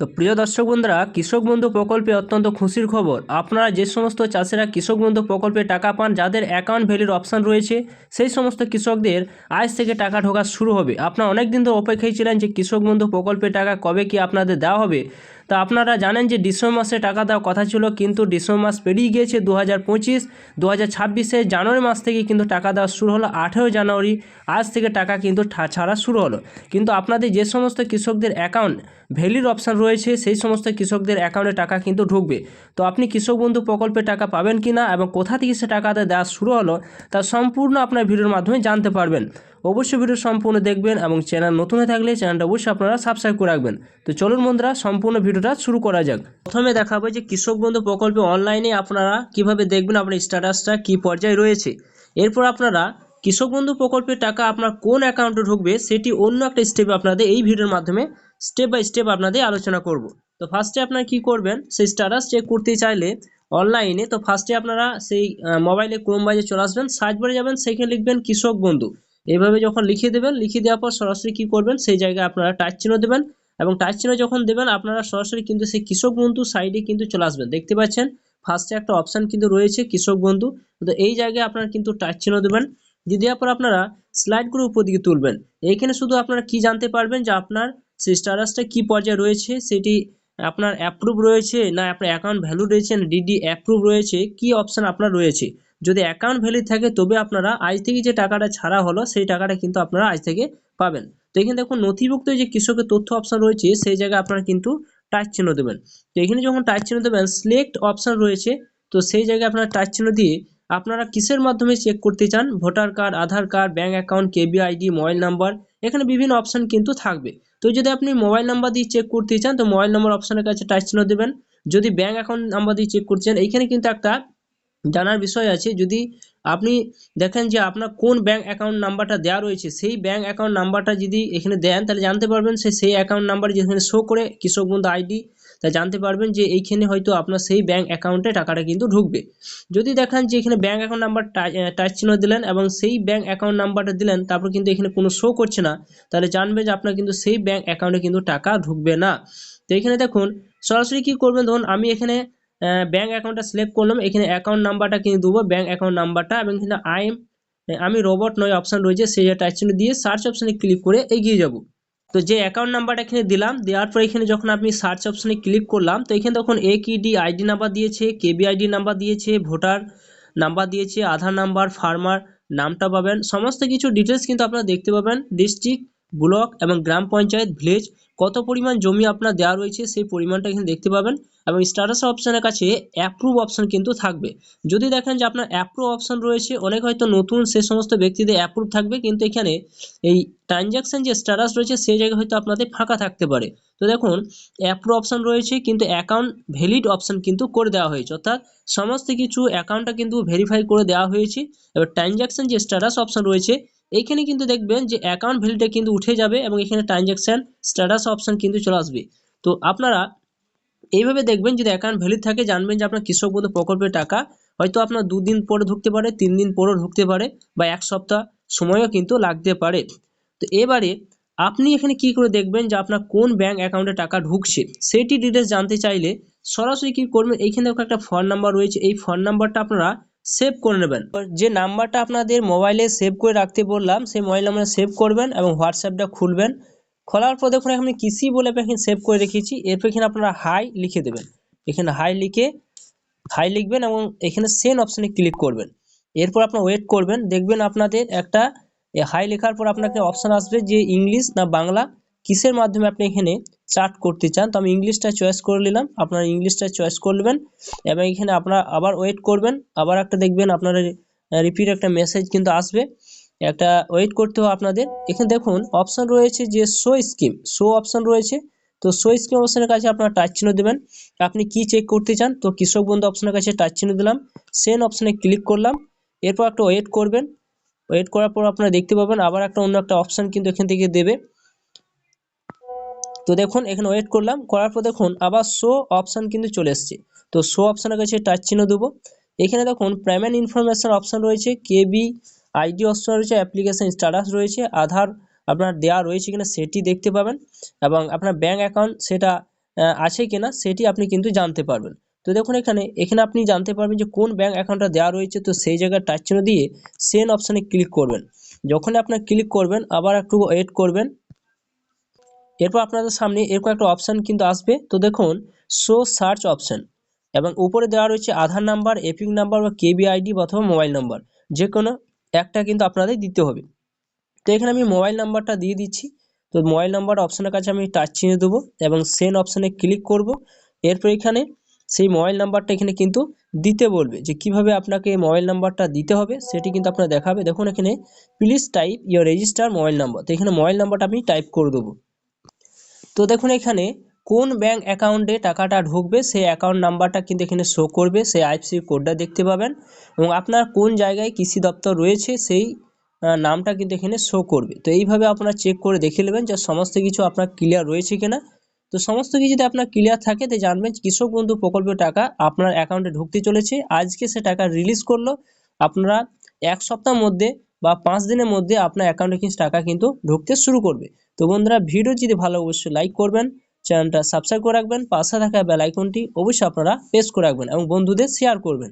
তো প্রিয় দর্শক বন্ধুরা, কৃষক বন্ধু প্রকল্পে অত্যন্ত খুশির খবর। আপনারা যে সমস্ত চাষিরা কৃষক বন্ধু প্রকল্পে টাকা পান, যাদের অ্যাকাউন্ট ভ্যালির অপশান রয়েছে, সেই সমস্ত কৃষকদের আজ থেকে টাকা ঢোকা শুরু হবে। আপনারা অনেক দিন ধরে অপেক্ষায় ছিলেন যে কৃষক বন্ধু প্রকল্পে টাকা কবে কি আপনাদের দেওয়া হবে। তা আপনারা জানেন যে ডিসেম্বর মাসে টাকা দেওয়ার কথা ছিল, কিন্তু ডিসেম্বর মাস পেরিয়ে গিয়েছে 2025। 2026 জানুয়ারি মাস থেকে কিন্তু টাকা দেওয়া শুরু হলো। 18 জানুয়ারি আজ থেকে টাকা কিন্তু ছাড়া শুরু হলো। কিন্তু আপনাদের যে সমস্ত কৃষকদের অ্যাকাউন্ট ভ্যালির অপশান রয়েছে, সেই সমস্ত কৃষকদের অ্যাকাউন্টে টাকা কিন্তু ঢুকবে। তো আপনি কৃষক বন্ধু প্রকল্পে টাকা পাবেন কি না এবং কোথা থেকে সে টাকাটা দেওয়া শুরু হলো, তা সম্পূর্ণ আপনার ভিডিওর মাধ্যমে জানতে পারবেন। অবশ্যই ভিডিও সম্পূর্ণ দেখবেন এবং চ্যানেল নতুন হয়ে থাকলে চ্যানেলটা অবশ্যই আপনারা সাবস্ক্রাইব করে রাখবেন। তো চলুন বন্ধুরা, সম্পূর্ণ ভিডিওটা শুরু করা যাক। প্রথমে দেখাবো যে কৃষক বন্ধু প্রকল্পে অনলাইনে আপনারা কিভাবে দেখবেন আপনার স্ট্যাটাসটা কী পর্যায়ে রয়েছে। এরপর আপনারা কৃষক বন্ধু প্রকল্পের টাকা আপনার কোন অ্যাকাউন্টে ঢুকবে সেটি অন্য একটা স্টেপে আপনাদের এই ভিডিওর মাধ্যমে স্টেপ বাই স্টেপ আপনাদের আলোচনা করব। তো ফার্স্টে আপনারা কি করবেন, সেই স্ট্যাটাস চেক করতে চাইলে অনলাইনে, তো ফার্স্টে আপনারা সেই মোবাইলে ক্রোম ব্রাউজারে চলে আসবেন, সার্চ বারে যাবেন, সেখানে লিখবেন কৃষক বন্ধু। এইভাবে যখন লিখে দেবেন, লিখে দেওয়ার পর সরাসরি কি করবেন, সেই জায়গায় আপনারা টাচ চিহ্ন দেবেন এবং টাচ চিহ্ন যখন দেবেন আপনারা সরাসরি কিন্তু সেই কৃষক বন্ধু সাইডে কিন্তু চলে আসবেন। দেখতে পাচ্ছেন ফার্স্টে একটা অপশান কিন্তু রয়েছে কৃষক বন্ধু। তো এই জায়গায় আপনারা কিন্তু টাচ চিহ্ন দেবেন। দিয়ে দেওয়ার পর আপনারা স্লাইড করে উপর দিকে তুলবেন। এইখানে শুধু আপনারা কি জানতে পারবেন যে আপনার সেই স্ট্যাটাসটা কি পর্যায়ে রয়েছে, সেটি আপনার অ্যাপ্রুভ রয়েছে না আপনার অ্যাকাউন্ট ভ্যালু রয়েছে না ডিডি অ্যাপ্রুভ রয়েছে, কি অপশান আপনার রয়েছে। যদি অ্যাকাউন্ট ভ্যালু থাকে তবে আপনারা আজ থেকে যে টাকাটা ছাড়া হলো সেই টাকাটা কিন্তু আপনারা আজ থেকে পাবেন। তো এখানে দেখুন নথিভুক্ত যে কৃষকের তথ্য অপশান রয়েছে, সেই জায়গায় আপনারা কিন্তু টাচ চিহ্ন দেবেন। তো এখানে যখন টাচ চিহ্ন দেবেন, সিলেক্ট অপশান রয়েছে, তো সেই জায়গায় আপনারা টাচ চিহ্ন দিয়ে আপনারা কিসের মাধ্যমে চেক করতে চান, voter card, Aadhaar card, bank account, KBID, mobile number, এখানে বিভিন্ন অপশান কিন্তু থাকবে। তো যদি আপনি মোবাইল নাম্বার দিয়ে চেক করতে চান তো মোবাইল নাম্বার অপশানের কাছে টাচ চিহ্ন দেবেন। যদি ব্যাঙ্ক অ্যাকাউন্ট নাম্বার দিয়ে চেক করতে চান, এইখানে কিন্তু একটা জানার বিষয় আছে, যদি আপনি দেখেন যে আপনার কোন ব্যাঙ্ক অ্যাকাউন্ট নাম্বারটা দেওয়া রয়েছে, সেই ব্যাঙ্ক অ্যাকাউন্ট নাম্বারটা যদি এখানে দেন তাহলে জানতে পারবেন সেই অ্যাকাউন্ট নাম্বার যেখানে শো করে কৃষক বন্ধু আইডি, তা জানতে পারবেন যে এইখানে হয়তো আপনার সেই ব্যাঙ্ক অ্যাকাউন্টে টাকাটা কিন্তু ঢুকবে। যদি দেখেন যে এখানে ব্যাঙ্ক অ্যাকাউন্ট নাম্বার টাচ চিহ্ন দিলেন এবং সেই ব্যাঙ্ক অ্যাকাউন্ট নাম্বারটা দিলেন, তারপর কিন্তু এখানে কোনো শো করছে না, তাহলে জানবেন যে আপনার কিন্তু সেই ব্যাঙ্ক অ্যাকাউন্টে কিন্তু টাকা ঢুকবে না। তো এখানে দেখুন সরাসরি কি করবেন, ধরুন আমি এখানে ব্যাঙ্ক অ্যাকাউন্টটা সিলেক্ট করলাম, এখানে অ্যাকাউন্ট নাম্বারটা কিন্তু দেবো, ব্যাঙ্ক অ্যাকাউন্ট নাম্বারটা, এবং এখানে আমি রোবট নয় অপশান রয়েছে, সেই টাচ চিহ্ন দিয়ে সার্চ অপশানে ক্লিক করে এগিয়ে যাব। তো যে অ্যাকাউন্ট নাম্বারটা এখানে দিলাম, দেওয়ার পর এখানে যখন আপনি সার্চ অপশানে ক্লিক করলাম, তো এখানে তখন একিডি আইডি নাম্বার দিয়েছে, কেবিআইডি নাম্বার দিয়েছে, ভোটার নাম্বার দিয়েছে, আধার নাম্বার, ফার্মার নামটা পাবেন, সমস্ত কিছু ডিটেলস কিন্তু আপনারা দেখতে পাবেন। ডিস্ট্রিক্ট, ব্লক এবং গ্রাম পঞ্চায়েত, ভিলেজ, কত পরিমাণ জমি আপনার দেওয়া রয়েছে সেই পরিমাণটা এখানে দেখতে পাবেন। এবং স্ট্যাটাস অপশানের কাছে অ্যাপ্রুভ অপশান কিন্তু থাকবে। যদি দেখেন যে আপনার অ্যাপ্রুভ অপশান রয়েছে, অনেক হয়তো নতুন সে সমস্ত ব্যক্তিদের অ্যাপ্রুভ থাকবে, কিন্তু এখানে এই ট্রানজ্যাকশন যে স্ট্যাটাস রয়েছে সেই জায়গায় হয়তো আপনাদের ফাঁকা থাকতে পারে। তো দেখুন অ্যাপ্রুভ অপশান রয়েছে কিন্তু অ্যাকাউন্ট ভ্যালিড অপশান কিন্তু করে দেওয়া হয়েছে, অর্থাৎ সমস্ত কিছু অ্যাকাউন্টটা কিন্তু ভেরিফাই করে দেওয়া হয়েছে। এবার ট্রানজ্যাকশন যে স্ট্যাটাস অপশান রয়েছে, এইখানে কিন্তু দেখবেন যে অ্যাকাউন্ট ভ্যালিডটা কিন্তু উঠে যাবে এবং এখানে ট্রানজ্যাকশন স্ট্যাটাস অপশান কিন্তু চলে আসবে। তো আপনারা এইভাবে দেখবেন যদি অ্যাকাউন্ট ভ্যালিড থাকে, জানবেন যে আপনার কৃষক বন্ধু প্রকল্পের টাকা হয়তো আপনার 2 দিন পরে ঢুকতে পারে, 3 দিন পরেও ঢুকতে পারে, বা 1 সপ্তাহ সময়ও কিন্তু লাগতে পারে। তো এবারে আপনি এখানে কি করে দেখবেন যে আপনার কোন ব্যাঙ্ক অ্যাকাউন্টে টাকা ঢুকছে, সেটি ডিটেলস জানতে চাইলে সরাসরি কি করবেন, এইখানে একটা ফোন নাম্বার রয়েছে, এই ফোন নাম্বারটা আপনারা সেভ করে নেবেন। যে নাম্বারটা আপনাদের মোবাইলে সেভ করে রাখতে বললাম, সেই মোবাইল নাম্বার সেভ করবেন এবং হোয়াটসঅ্যাপটা খুলবেন। খোলার পর দেখুন এখানে কৃষি বলে এখানে সেভ করে রেখেছি, এরপর এখানে আপনারা হাই লিখে দেবেন। এখানে হাই লিখে হাই লিখবেন এবং এখানে সেন্ড অপশানে ক্লিক করবেন। এরপর আপনারা ওয়েট করবেন, দেখবেন আপনাদের একটা হাই লেখার পর আপনাকে অপশান আসবে যে ইংলিশ না বাংলা, কিসের মাধ্যমে আপনি এখানে চার্ট করতে চান। তো আমি ইংলিশটা চয়েস করে নিলাম, আপনারা ইংলিশটা চয়েস করবেন এবং এখানে আপনারা আবার ওয়েট করবেন। আবার একটা দেখবেন আপনারা রিপিট একটা মেসেজ কিন্তু আসবে, একটা ওয়েট করতে হবে আপনাদের। এখানে দেখুন অপশান রয়েছে যে শো অপশান রয়েছে, তো শো স্কিম অপশানের কাছে আপনারা টাচ চিহ্ন দেবেন। আপনি কি চেক করতে চান, তো কৃষক বন্ধু অপশানের কাছে টাচ চিহ্ন দিলাম, সেন্ড অপশানে ক্লিক করলাম। এরপর একটা ওয়েট করবেন, ওয়েট করার পর আপনারা দেখতে পাবেন আবার একটা অন্য একটা অপশান কিন্তু এখান থেকে দেবে। তো দেখুন এখানে ওয়েট করলাম, করার পর দেখুন আবার শো অপশান কিন্তু চলে এসছে। তো শো অপশানের কাছে টাচ চিহ্ন দেবো। এখানে দেখুন পেমেন্ট ইনফরমেশন অপশান রয়েছে, কেবি আইডি অপশান রয়েছে, অ্যাপ্লিকেশন স্ট্যাটাস রয়েছে, আধার আপনার দেওয়া রয়েছে কিনা সেটি দেখতে পাবেন, এবং আপনার ব্যাঙ্ক অ্যাকাউন্ট সেটা আছে কিনা সেটি আপনি কিন্তু জানতে পারবেন। তো দেখুন এখানে আপনি জানতে পারবেন যে কোন ব্যাঙ্ক অ্যাকাউন্টটা দেওয়া রয়েছে। তো সেই জায়গায় টাচ চিহ্ন দিয়ে সেন্ড অপশানে ক্লিক করবেন। যখনই আপনার ক্লিক করবেন আবার একটু ওয়েট করবেন। এরপর আপনাদের সামনে এরকম একটা অপশান কিন্তু আসবে। তো দেখুন শো সার্চ অপশান এবং উপরে দেওয়া রয়েছে আধার নাম্বার, এপিক নাম্বার বা কেবিআইডি অথবা মোবাইল নাম্বার, যে কোনো একটা কিন্তু আপনাদের দিতে হবে। তো এখানে আমি মোবাইল নাম্বারটা দিয়ে দিচ্ছি। তো মোবাইল নাম্বার অপশানের কাছে আমি টাচ চিহ্ন দেবো এবং সেন্ড অপশানে ক্লিক করব। এরপর এখানে সেই মোবাইল নাম্বারটা এখানে কিন্তু দিতে বলবে, যে কিভাবে আপনাকে মোবাইল নাম্বারটা দিতে হবে সেটি কিন্তু আপনার দেখাবে। দেখুন এখানে please type your register mobile number. তো এখানে মোবাইল নাম্বারটা আমি টাইপ করে দেবো। তো দেখুন এখানে কোন ব্যাঙ্ক অ্যাকাউন্টে টাকাটা ঢুকবে সেই অ্যাকাউন্ট নাম্বারটা কিন্তু এখানে শো করবে, সেই আইএফএসসি কোডটা দেখতে পাবেন এবং আপনার কোন জায়গায় কৃষি দপ্তর রয়েছে সেই নামটা কিন্তু এখানে শো করবে। তো এইভাবে আপনারা চেক করে দেখে নেবেন যে সমস্ত কিছু আপনার ক্লিয়ার রয়েছে কিনা। তো সমস্ত কিছু যদি আপনার ক্লিয়ার থাকে তো জানবেন কৃষক বন্ধু প্রকল্পের টাকা আপনার অ্যাকাউন্টে ঢুকতে চলেছে। আজকে সে টাকা রিলিজ করলো। আপনারা এক সপ্তাহের মধ্যে বা 5 দিনের মধ্যে আপনার অ্যাকাউন্টে কিন্তু টাকা কিন্তু ঢুকতে শুরু করবে। তো বন্ধুরা ভিডিও যদি ভালো অবশ্যই লাইক করবেন, চ্যানেলটা সাবস্ক্রাইব করে রাখবেন, পাশে থাকা বেল আইকনটি অবশ্যই আপনারা প্রেস করে রাখবেন এবং বন্ধুদের শেয়ার করবেন।